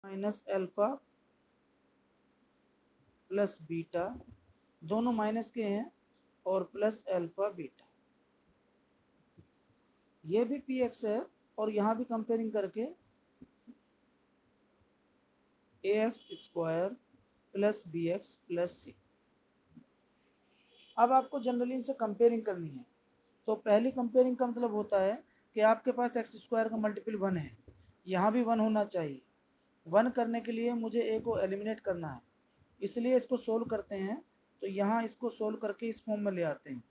Minus alpha plus beta, दोनों minus के हैं, और प्लस एल्फा बीटा, ये भी पी एक्स है, और यहाँ भी कंपेयरिंग करके a x square plus b x plus c. अब आपको जनरली इनसे कंपेयरिंग करनी है। तो पहली कंपेयरिंग का मतलब होता है कि आपके पास एक्स स्क्वायर का मल्टीपल 1 है, यहाँ भी 1 होना चाहिए। 1 करने के लिए मुझे ए को एलिमिनेट करना है, इसलिए इसको सोल्व करते हैं। तो यहाँ इसको सोल्व करके इस फॉर्म में ले आते हैं।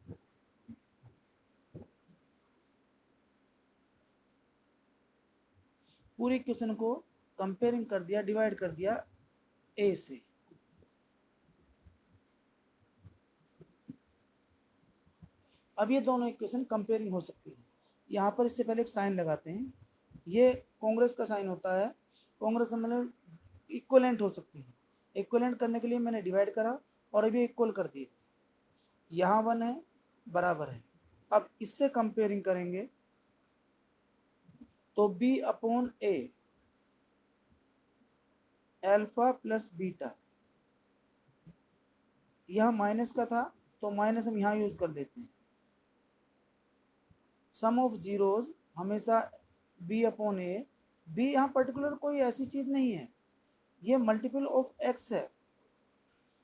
पूरी इक्वेशन को कंपेयरिंग कर दिया, डिवाइड कर दिया ए से। अब ये दोनों इक्वेशन कंपेयरिंग हो सकती है। यहाँ पर इससे पहले एक साइन लगाते हैं, ये कांग्रेस का साइन होता है। कांग्रेस मतलब इक्वलेंट हो सकती है। इक्वलेंट करने के लिए मैंने डिवाइड करा और अभी इक्वल कर दिए, यहाँ 1 है, बराबर है। अब इससे कंपेयरिंग करेंगे तो b अपॉन ए एल्फा प्लस बीटा, यह माइनस का था तो माइनस हम यहाँ यूज कर लेते हैं। सम ऑफ जीरोज हमेशा b अपॉन ए, b यहाँ पर्टिकुलर कोई ऐसी चीज नहीं है, ये मल्टीपल ऑफ x है।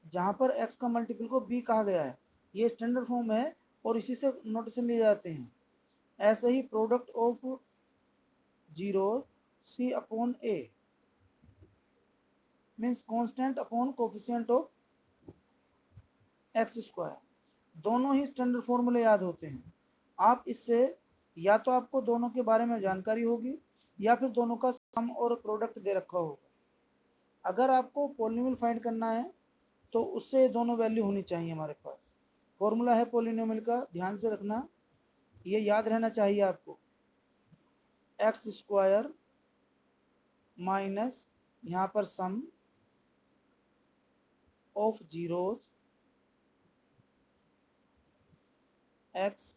जहां पर x का मल्टीपल को b कहा गया है, ये स्टैंडर्ड फॉर्म है और इसी से नोटेशन लिए जाते हैं। ऐसे ही product of zero c upon a means constant upon coefficient of x square, दोनों ही स्टैंडर्ड फॉर्मूले याद होते हैं। आप इससे या तो आपको दोनों के बारे में जानकारी होगी या फिर दोनों का सम और प्रोडक्ट दे रखा होगा। अगर आपको पॉलिनोमियल फाइंड करना है तो उससे दोनों वैल्यू होनी चाहिए हमारे पास। फॉर्मूला है पॉलिनोमियल का, ध्यान से रखना, ये याद रहना चाहिए आपको। एक्स स्क्वायर माइनस यहाँ पर सम ऑफ जीरोज एक्स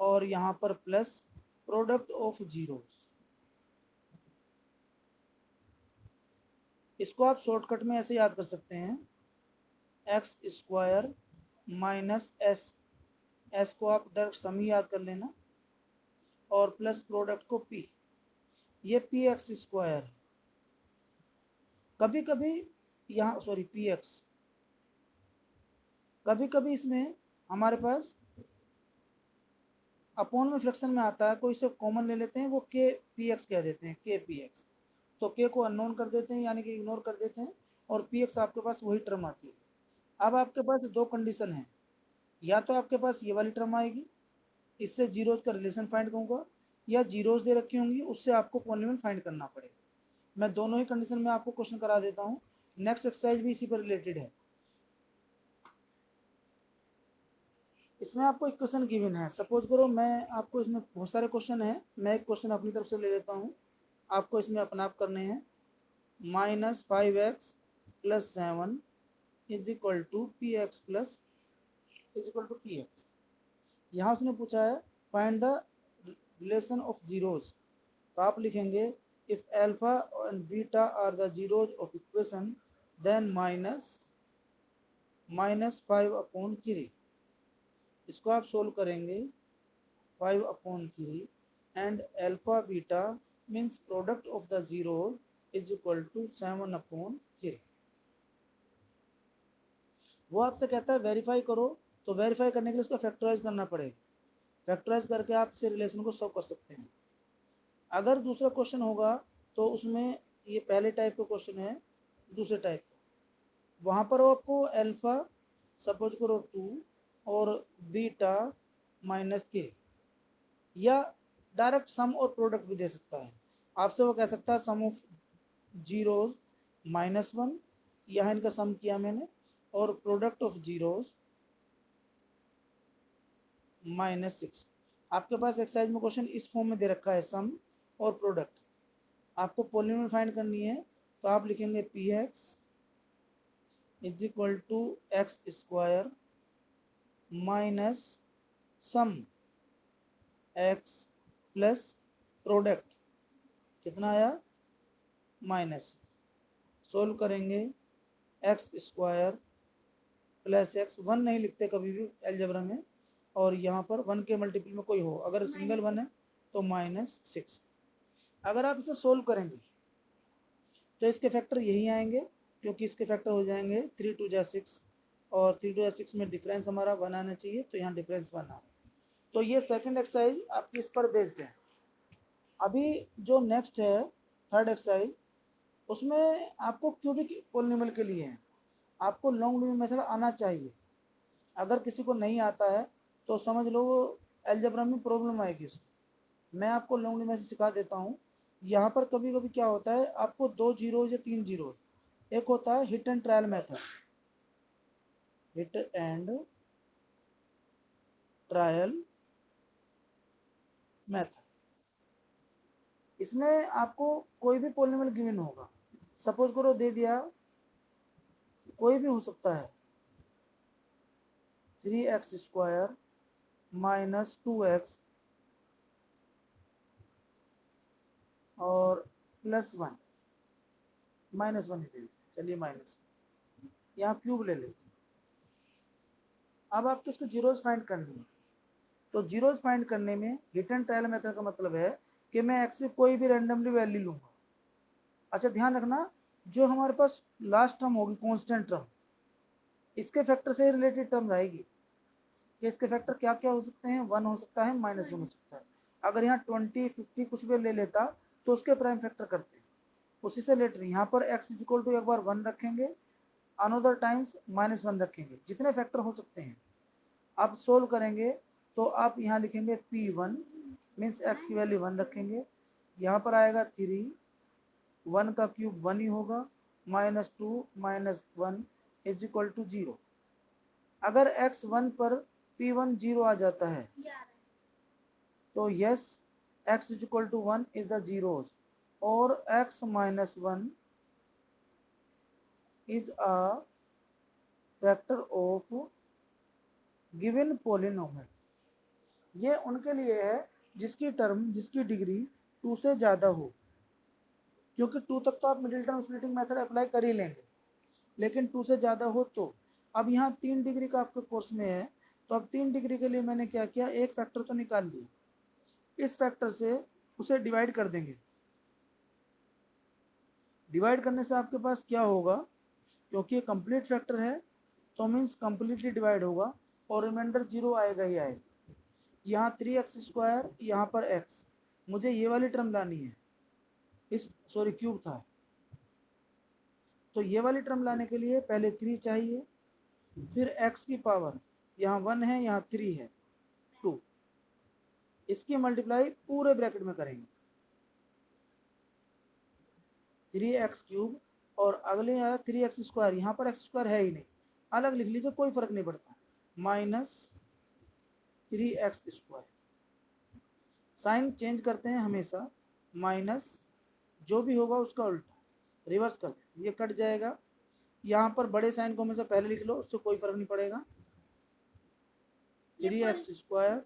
और यहाँ पर प्लस प्रोडक्ट ऑफ जीरोज। इसको आप शॉर्टकट में ऐसे याद कर सकते हैं, x square minus S, S को आप डायरेक्ट सम ही याद कर लेना, और प्लस प्रोडक्ट को पी, ये पी एक्स स्क्वायर। कभी कभी यहाँ सॉरी पी एक्स, कभी कभी इसमें हमारे पास अपॉन में फ्रैक्शन में आता है, कोई से कॉमन ले लेते हैं, वो के पी एक्स कह देते हैं, के पी एक्स। तो के को अननोन कर देते हैं, यानी कि इग्नोर कर देते हैं, और पी एक्स आपके पास वही टर्म आती है। अब आपके पास दो कंडीशन है, या तो आपके पास ये वाली टर्म आएगी, इससे जीरोज का रिलेशन फाइंड करूंगा, या जीरोज दे रखी होंगी उससे आपको पॉलिनोमियल फाइंड करना पड़ेगा। मैं दोनों ही कंडीशन में आपको क्वेश्चन करा देता हूँ। नेक्स्ट एक्सरसाइज भी इसी पर रिलेटेड है। इसमें आपको एक क्वेश्चन गिवन है, सपोज करो मैं आपको, इसमें बहुत सारे क्वेश्चन है, मैं एक क्वेश्चन अपनी तरफ से ले लेता हूँ, आपको इसमें अपना आप करने हैं। -5x plus 7 is equal to P X plus is equal to P X. यहाँ उसने पूछा है find the relation of zeros, तो आप लिखेंगे if alpha and beta are the zeros of equation then -5/3। इसको आप सोल्व करेंगे 5/3 and alpha beta means product of the zero is equal to 7/3। वो आपसे कहता है वेरीफाई करो, तो वेरीफाई करने के लिए इसको फैक्टराइज करना पड़ेगा। फैक्टराइज करके आप इस रिलेशन को सॉल्व कर सकते हैं। अगर दूसरा क्वेश्चन होगा तो उसमें, ये पहले टाइप का क्वेश्चन है, दूसरे टाइप का, वहाँ पर आपको एल्फा सपोज करो 2 और बीटा -3, या डायरेक्ट सम और प्रोडक्ट भी दे सकता है। आपसे वो कह सकता है सम ऑफ जीरोज -1, यहाँ इनका सम किया मैंने, और प्रोडक्ट ऑफ जीरोज -6। आपके पास एक्सरसाइज में क्वेश्चन इस फॉर्म में दे रखा है, सम और प्रोडक्ट। आपको पॉलिनोमियल फाइंड करनी है, तो आप लिखेंगे P X is equal to X square minus sum X plus product, कितना आया -6। सोल्व करेंगे X square plus X, one नहीं लिखते कभी भी अलजेब्रा में, और यहाँ पर वन के मल्टीपल में कोई हो, अगर सिंगल वन है तो -6। अगर आप इसे सोल्व करेंगे तो इसके फैक्टर यही आएंगे, क्योंकि इसके फैक्टर हो जाएंगे 3 2 जा 6, और 3 2 जा 6 में डिफरेंस हमारा 1 आना चाहिए, तो यहाँ डिफरेंस 1 आ। तो ये सेकंड एक्सरसाइज आपकी इस पर बेस्ड है। अभी जो नेक्स्ट है थर्ड एक्सरसाइज, उसमें आपको क्यूबिक पोलिनोमियल के लिए है, आपको लॉन्ग डिवीजन मेथड आना चाहिए। अगर किसी को नहीं आता है तो समझ लो वो अलजेब्रा में प्रॉब्लम आएगी उसकी। मैं आपको लॉन्ग डिवीजन मेथड सिखा देता हूँ। यहाँ पर कभी कभी क्या होता है, आपको 2 जीरोज या 3 जीरोज, एक होता है hit and trial method, hit and trial method. इसमें आपको कोई भी पॉलिनोमियल गिवन होगा, सपोज करो दे दिया, कोई भी हो सकता है 3x² माइनस 2x और +1, -1 ही दे देते, चलिए माइनस, यहाँ क्यूब ले लेते हैं। अब आपको इसको जीरोज फाइंड करनी है, तो जीरोज फाइंड करने में हिट एंड ट्रायल मेथड का मतलब है कि मैं एक्स से कोई भी रैंडमली वैल्यू लूंगा। अच्छा ध्यान रखना, जो हमारे पास लास्ट टर्म होगी कांस्टेंट टर्म, इसके फैक्टर से रिलेटेड टर्म आएगी कि इसके फैक्टर क्या क्या हो सकते हैं, 1 हो सकता है, -1 हो सकता है। अगर यहाँ 20 50 कुछ भी ले लेता तो उसके प्राइम फैक्टर करते हैं, उसी से रिलेटेड यहाँ पर x इक्वल टू एक बार 1 रखेंगे, अनदर टाइम्स -1 रखेंगे, जितने फैक्टर हो सकते हैं। आप सोल्व करेंगे तो आप यहाँ लिखेंगे P1 मीन्स x की वैल्यू 1 रखेंगे, यहाँ पर आएगा 3, 1 का क्यूब 1 ही होगा, -2 -1 इज इक्वल टू 0। अगर x 1 पर P1 0 आ जाता है तो yes x is equal to 1 is the zeros, और x -1 is a factor of given polynomial। ये उनके लिए है जिसकी टर्म, जिसकी डिग्री 2 से ज़्यादा हो, क्योंकि 2 तक तो आप middle term splitting method apply कर ही लेंगे, लेकिन 2 से ज़्यादा हो तो। अब यहाँ 3 डिग्री का आपके कोर्स में है, तो अब 3 डिग्री के लिए मैंने क्या किया, एक फैक्टर तो निकाल लिया, इस फैक्टर से उसे डिवाइड कर देंगे। डिवाइड करने से आपके पास क्या होगा, क्योंकि ये कंप्लीट फैक्टर है तो मीन्स कंप्लीटली डिवाइड होगा, और रिमाइंडर 0 आएगा ही आएगा। यहाँ 3x², यहाँ पर x, मुझे ये वाली टर्म लानी है, इस सॉरी क्यूब था, तो ये वाली टर्म लाने के लिए पहले 3 चाहिए, फिर x की पावर, यहाँ 1 है यहाँ 3 है 2, इसकी मल्टीप्लाई पूरे ब्रैकेट में करेंगे 3x³ और अगले आया 3x², यहाँ पर x² है ही नहीं, अलग लिख लीजिए कोई फर्क नहीं पड़ता, -3x²। साइन चेंज करते हैं हमेशा, माइनस जो भी होगा उसका उल्टा रिवर्स कर दें, ये कट जाएगा। यहाँ पर बड़े साइन को हमेशा पहले लिख लो, उससे कोई फर्क नहीं पड़ेगा। 3x²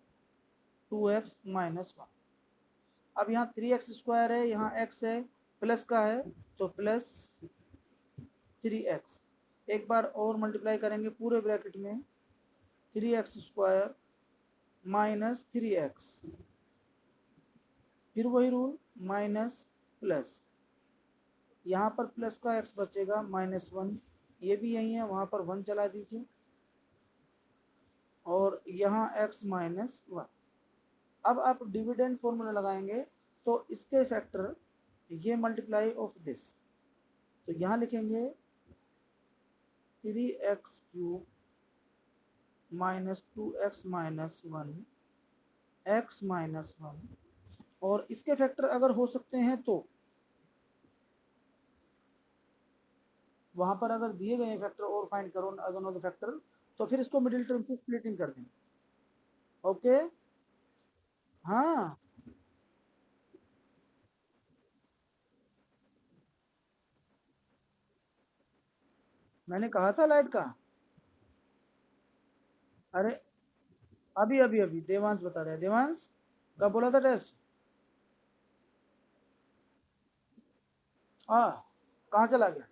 2x -1। अब यहाँ 3x² है, यहाँ x है, प्लस का है तो प्लस 3x, एक बार और मल्टीप्लाई करेंगे पूरे ब्रैकेट में, 3x² -3x, फिर वही रूल माइनस प्लस, यहाँ पर प्लस का x बचेगा -1, ये भी यही है, वहाँ पर 1 चला दीजिए, और यहाँ x -1। अब आप डिविडेंड फॉर्मूला लगाएंगे तो इसके फैक्टर ये मल्टीप्लाई ऑफ दिस, तो यहाँ लिखेंगे 3x³ -2x -1 x -1, और इसके फैक्टर अगर हो सकते हैं तो वहां पर अगर दिए गए फैक्टर और फाइंड करो दोनों के फैक्टर, तो फिर इसको मिडिल टर्म से स्प्लिटिंग कर दें। ओके, हाँ मैंने कहा था लाइट का। अरे अभी अभी अभी देवांश बता रहा है, देवांश कब बोला था टेस्ट? हाँ, कहाँ चला गया?